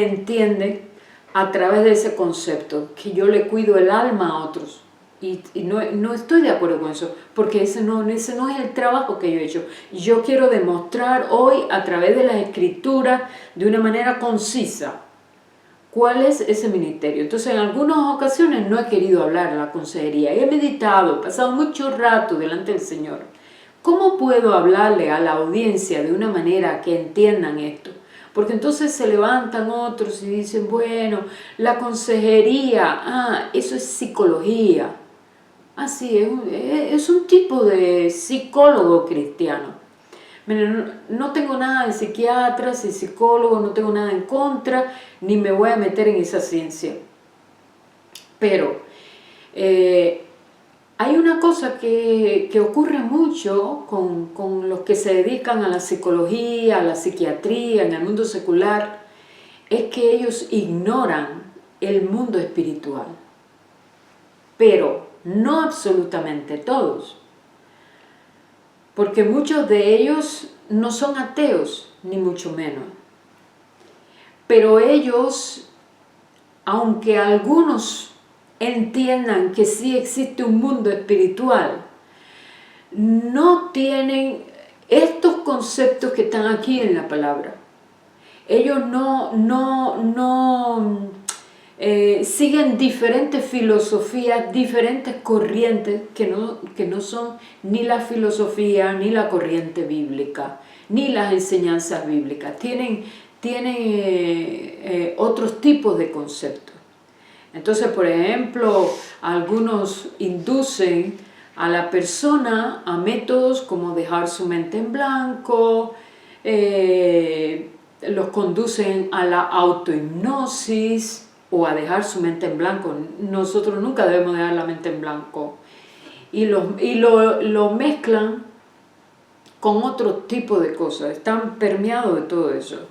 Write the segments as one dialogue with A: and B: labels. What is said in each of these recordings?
A: entienden a través de ese concepto, que yo le cuido el alma a otros. Y no estoy de acuerdo con eso, porque ese no es el trabajo que yo he hecho. Yo quiero demostrar hoy a través de las escrituras, de una manera concisa, cuál es ese ministerio. Entonces en algunas ocasiones no he querido hablar de la consejería, he meditado, he pasado mucho rato delante del Señor. ¿Cómo puedo hablarle a la audiencia de una manera que entiendan esto? Porque entonces se levantan otros y dicen, bueno, la consejería, eso es psicología. Sí, es un tipo de psicólogo cristiano. Miren, no tengo nada de psiquiatras y psicólogos, no tengo nada en contra, ni me voy a meter en esa ciencia. Pero hay una cosa que ocurre mucho con los que se dedican a la psicología, a la psiquiatría, en el mundo secular, es que ellos ignoran el mundo espiritual. Pero no absolutamente todos. Porque muchos de ellos no son ateos, ni mucho menos. Pero ellos, aunque algunos entiendan que sí existe un mundo espiritual, no tienen estos conceptos que están aquí en la palabra. Ellos siguen diferentes filosofías, diferentes corrientes que no son ni la filosofía, ni la corriente bíblica, ni las enseñanzas bíblicas. Tienen otros tipos de conceptos. Entonces, por ejemplo, algunos inducen a la persona a métodos como dejar su mente en blanco, los conducen a la autohipnosis o a dejar su mente en blanco. Nosotros nunca debemos dejar la mente en blanco. Y lo mezclan con otro tipo de cosas. Están permeados de todo eso.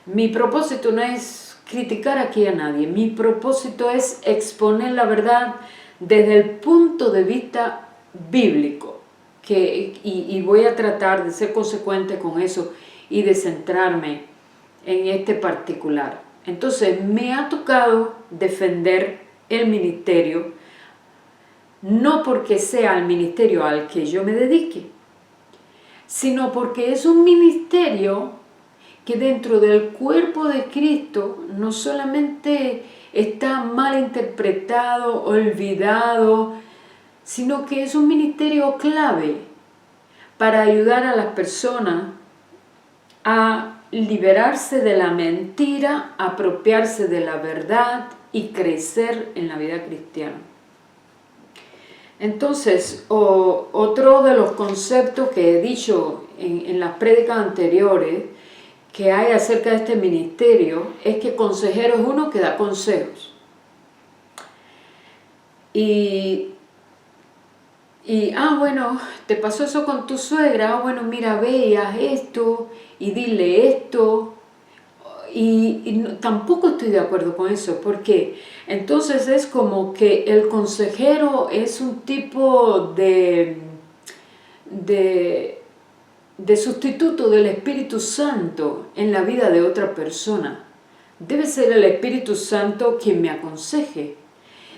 A: Mi propósito no es criticar aquí a nadie. Mi propósito es exponer la verdad desde el punto de vista bíblico. Y voy a tratar de ser consecuente con eso y de centrarme en este particular. Entonces me ha tocado defender el ministerio, no porque sea el ministerio al que yo me dedique, sino porque es un ministerio que dentro del cuerpo de Cristo no solamente está mal interpretado, olvidado, sino que es un ministerio clave para ayudar a las personas a liberarse de la mentira, apropiarse de la verdad y crecer en la vida cristiana. Entonces, otro de los conceptos que he dicho en las prédicas anteriores que hay acerca de este ministerio es que consejero es uno que da consejos. Bueno, te pasó eso con tu suegra, bueno, mira, ve y haz esto, y dile esto, tampoco estoy de acuerdo con eso, porque entonces es como que el consejero es un tipo de sustituto del Espíritu Santo en la vida de otra persona. Debe ser el Espíritu Santo quien me aconseje.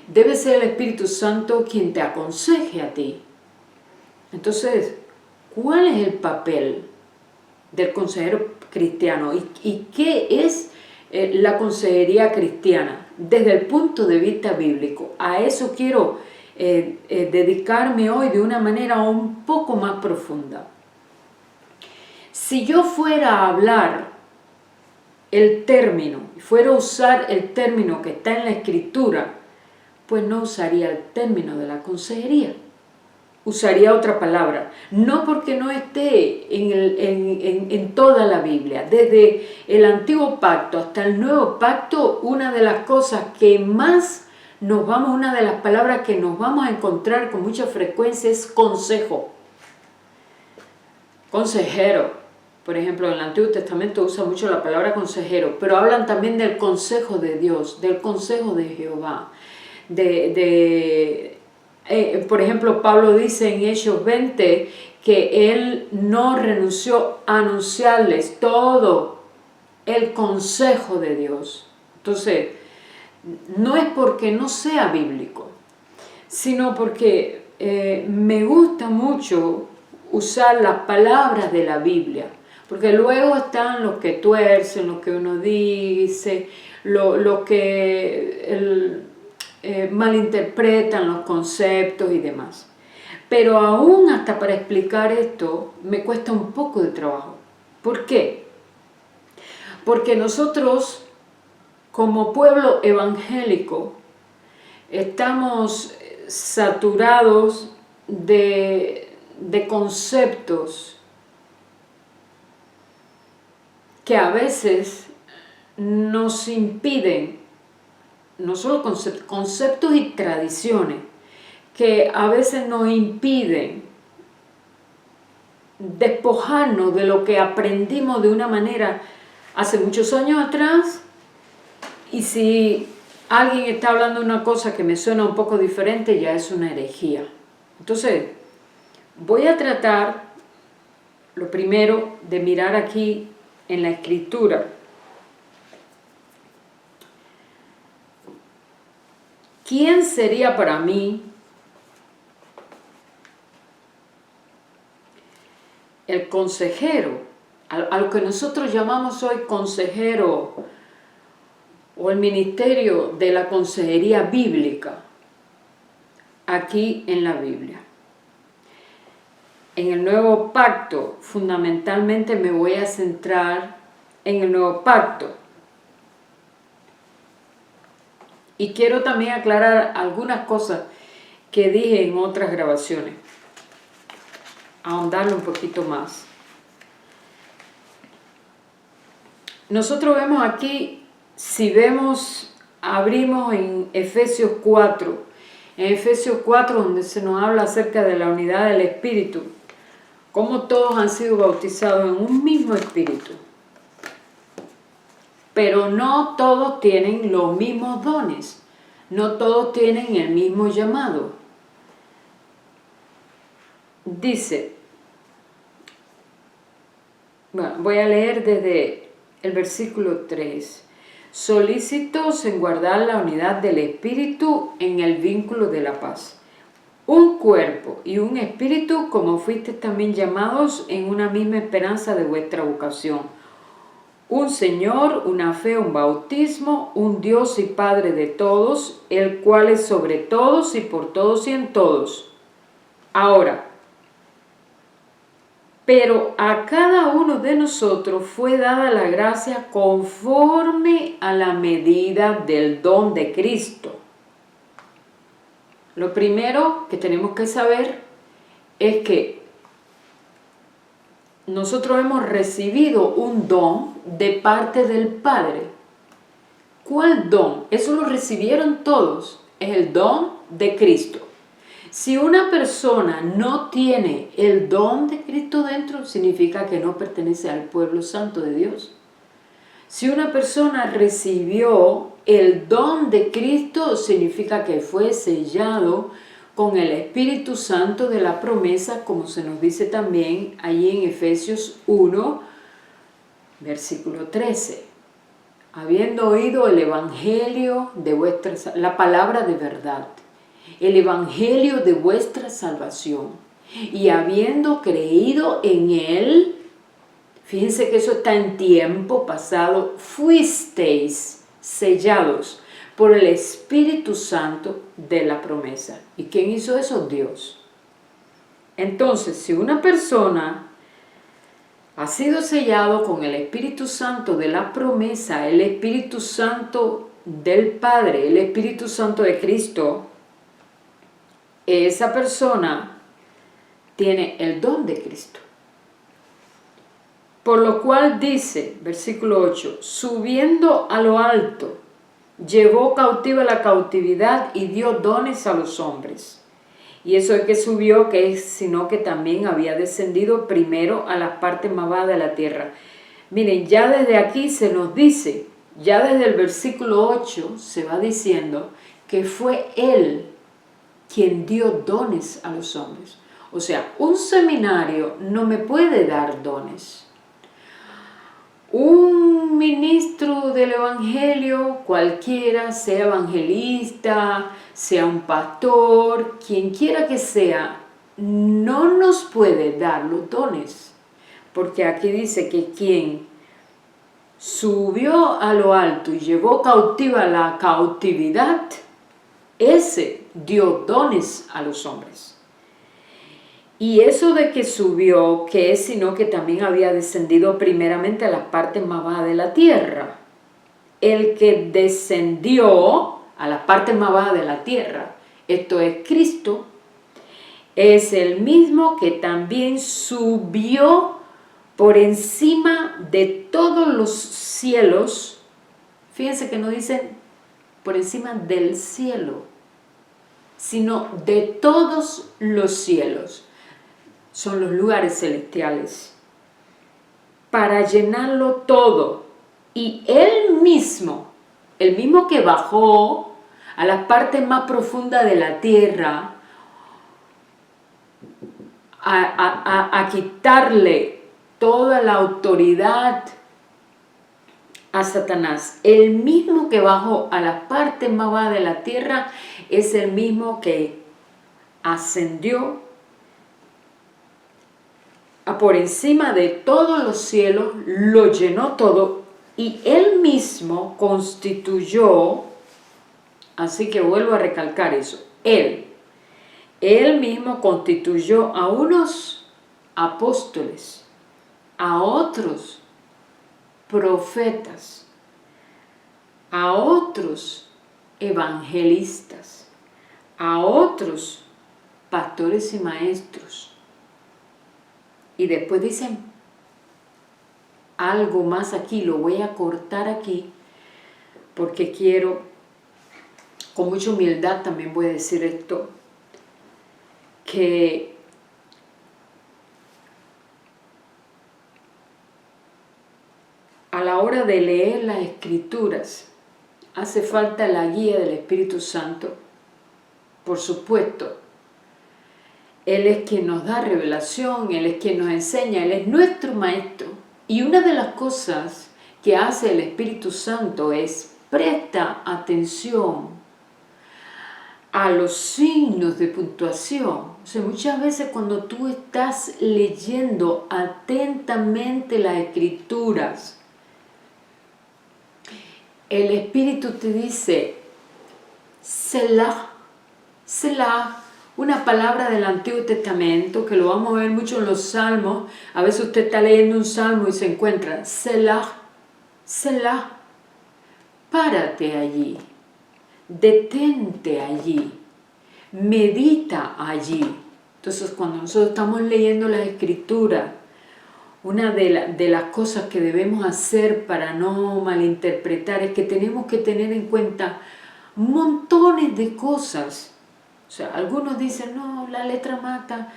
A: Debe ser el Espíritu Santo quien te aconseje a ti. Entonces, ¿cuál es el papel del consejero cristiano? ¿Y qué es la consejería cristiana? Desde el punto de vista bíblico. A eso quiero dedicarme hoy de una manera un poco más profunda. Si yo fuera a hablar el término, fuera a usar el término que está en la Escritura, pues no usaría el término de la consejería. Usaría otra palabra. No porque no esté en toda la Biblia. Desde el Antiguo Pacto hasta el Nuevo Pacto, una de las cosas que más una de las palabras que nos vamos a encontrar con mucha frecuencia es consejo. Consejero. Por ejemplo, en el Antiguo Testamento usa mucho la palabra consejero, pero hablan también del consejo de Dios, del consejo de Jehová. Por ejemplo, Pablo dice en Hechos 20 que él no renunció a anunciarles todo el consejo de Dios. Entonces, no es porque no sea bíblico, sino porque me gusta mucho usar las palabras de la Biblia, porque luego están los que tuercen, lo que uno dice, lo que malinterpretan los conceptos y demás. Pero aún hasta para explicar esto me cuesta un poco de trabajo. ¿Por qué? Porque nosotros, como pueblo evangélico, estamos saturados de conceptos que a veces nos impiden, no solo conceptos y tradiciones, que a veces nos impiden despojarnos de lo que aprendimos de una manera hace muchos años atrás. Y si alguien está hablando de una cosa que me suena un poco diferente, ya es una herejía. Entonces, voy a tratar, lo primero, de mirar aquí en la Escritura. ¿Quién sería para mí el consejero? A lo que nosotros llamamos hoy consejero, o el ministerio de la consejería bíblica, aquí en la Biblia. En el Nuevo Pacto, fundamentalmente me voy a centrar en el Nuevo Pacto. Y quiero también aclarar algunas cosas que dije en otras grabaciones, ahondarlo un poquito más. Nosotros vemos aquí, si abrimos en Efesios 4, donde se nos habla acerca de la unidad del Espíritu, cómo todos han sido bautizados en un mismo Espíritu. Pero no todos tienen los mismos dones, no todos tienen el mismo llamado. Dice, bueno, voy a leer desde el versículo 3. Solícitos en guardar la unidad del Espíritu en el vínculo de la paz. Un cuerpo y un espíritu, como fuisteis también llamados en una misma esperanza de vuestra vocación. Un Señor, una fe, un bautismo, un Dios y Padre de todos, el cual es sobre todos y por todos y en todos. Ahora, pero a cada uno de nosotros fue dada la gracia conforme a la medida del don de Cristo. Lo primero que tenemos que saber es que nosotros hemos recibido un don de parte del Padre. ¿Cuál don? Eso lo recibieron todos. Es el don de Cristo. Si una persona no tiene el don de Cristo dentro, significa que no pertenece al pueblo santo de Dios. Si una persona recibió el don de Cristo, significa que fue sellado con el Espíritu Santo de la promesa, como se nos dice también allí en Efesios 1, versículo 13. Habiendo oído el Evangelio de la palabra de verdad, el Evangelio de vuestra salvación, y habiendo creído en él, fíjense que eso está en tiempo pasado, fuisteis sellados por el Espíritu Santo de la promesa. ¿Y quién hizo eso? Dios. Entonces, si una persona ha sido sellado con el Espíritu Santo de la promesa, el Espíritu Santo del Padre, el Espíritu Santo de Cristo, esa persona tiene el don de Cristo. Por lo cual dice, versículo 8, subiendo a lo alto, llevó cautiva la cautividad y dio dones a los hombres. Y eso es que subió, que es sino que también había descendido primero a las partes más bajas de la tierra. Miren, ya desde aquí se nos dice, ya desde el versículo 8 se va diciendo que fue Él quien dio dones a los hombres. O sea, un seminario no me puede dar dones. Un ministro del Evangelio, cualquiera, sea evangelista, sea un pastor, quien quiera que sea, no nos puede dar los dones. Porque aquí dice que quien subió a lo alto y llevó cautiva la cautividad, ese dio dones a los hombres. Y eso de que subió, que es sino que también había descendido primeramente a las partes más bajas de la tierra. El que descendió a las partes más bajas de la tierra, esto es Cristo, es el mismo que también subió por encima de todos los cielos. Fíjense que no dicen por encima del cielo, sino de todos los cielos. Son los lugares celestiales, para llenarlo todo. Y Él mismo, el mismo que bajó a las partes más profundas de la tierra, a quitarle toda la autoridad a Satanás, el mismo que bajó a las partes más bajas de la tierra, es el mismo que ascendió por encima de todos los cielos, lo llenó todo, y Él mismo constituyó, así que vuelvo a recalcar eso, Él mismo constituyó a unos apóstoles, a otros profetas, a otros evangelistas, a otros pastores y maestros. Y después dicen algo más aquí, lo voy a cortar aquí, porque quiero, con mucha humildad también voy a decir esto, que a la hora de leer las Escrituras hace falta la guía del Espíritu Santo, por supuesto. Él es quien nos da revelación, Él es quien nos enseña, Él es nuestro maestro. Y una de las cosas que hace el Espíritu Santo es presta atención a los signos de puntuación. O sea, muchas veces cuando tú estás leyendo atentamente las Escrituras, el Espíritu te dice, Selah, Selah. Una palabra del Antiguo Testamento, que lo vamos a ver mucho en los Salmos. A veces usted está leyendo un Salmo y se encuentra Selah, Selah. Párate allí, detente allí, medita allí. Entonces, cuando nosotros estamos leyendo la Escritura, una de las cosas que debemos hacer para no malinterpretar es que tenemos que tener en cuenta montones de cosas. O sea, algunos dicen, no, la letra mata,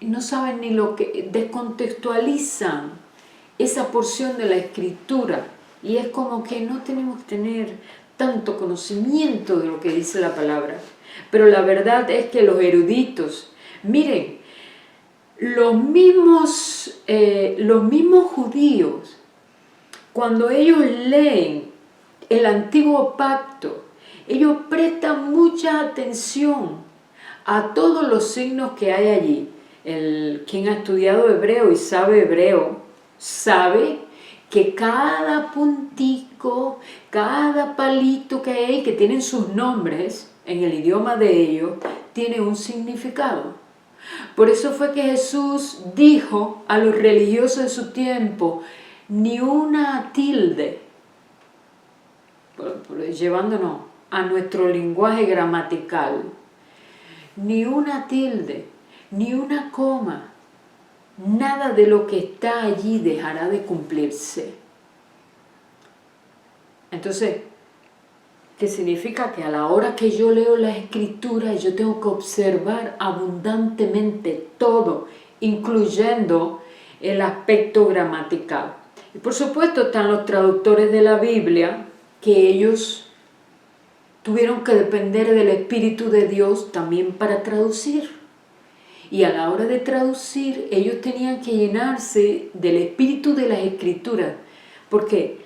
A: y no saben ni lo que, descontextualizan esa porción de la Escritura. Y es como que no tenemos que tener tanto conocimiento de lo que dice la palabra. Pero la verdad es que los eruditos, miren, los mismos judíos, cuando ellos leen el Antiguo Pacto, ellos prestan mucha atención a todos los signos que hay allí. Quien ha estudiado hebreo y sabe hebreo, sabe que cada puntico, cada palito que hay, que tienen sus nombres en el idioma de ellos, tiene un significado. Por eso fue que Jesús dijo a los religiosos de su tiempo, ni una tilde, llevándonos a nuestro lenguaje gramatical, ni una tilde, ni una coma, nada de lo que está allí dejará de cumplirse. Entonces, ¿qué significa? Que a la hora que yo leo la Escritura, yo tengo que observar abundantemente todo, incluyendo el aspecto gramatical. Y por supuesto están los traductores de la Biblia, que ellos tuvieron que depender del Espíritu de Dios también para traducir. Y a la hora de traducir, ellos tenían que llenarse del Espíritu de las Escrituras. Porque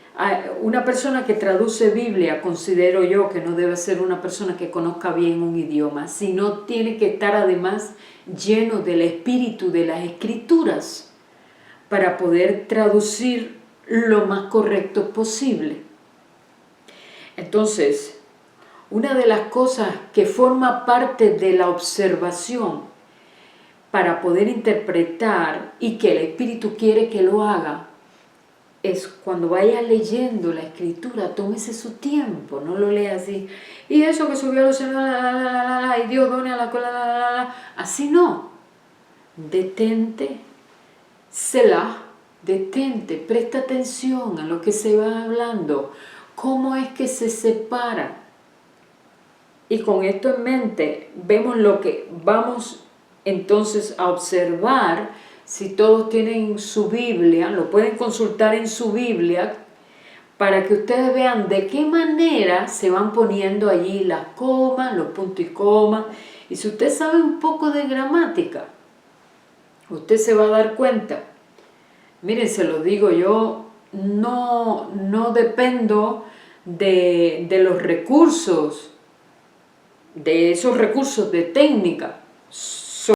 A: Una persona que traduce Biblia, considero yo que no debe ser una persona que conozca bien un idioma, sino tiene que estar además lleno del espíritu de las escrituras para poder traducir lo más correcto posible. Entonces, una de las cosas que forma parte de la observación para poder interpretar y que el Espíritu quiere que lo haga, es cuando vaya leyendo la escritura, tómese su tiempo, no lo lea así, y eso que subió a los cielos, y Dios done a la cola, así no. Detente, Selah, detente, presta atención a lo que se va hablando, cómo es que se separa. Y con esto en mente, vemos lo que vamos entonces a observar. Si todos tienen su Biblia, lo pueden consultar en su Biblia para que ustedes vean de qué manera se van poniendo allí las comas, los puntos y comas. Y si usted sabe un poco de gramática, usted se va a dar cuenta. Miren, se lo digo yo, no dependo de los recursos, de esos recursos de técnica.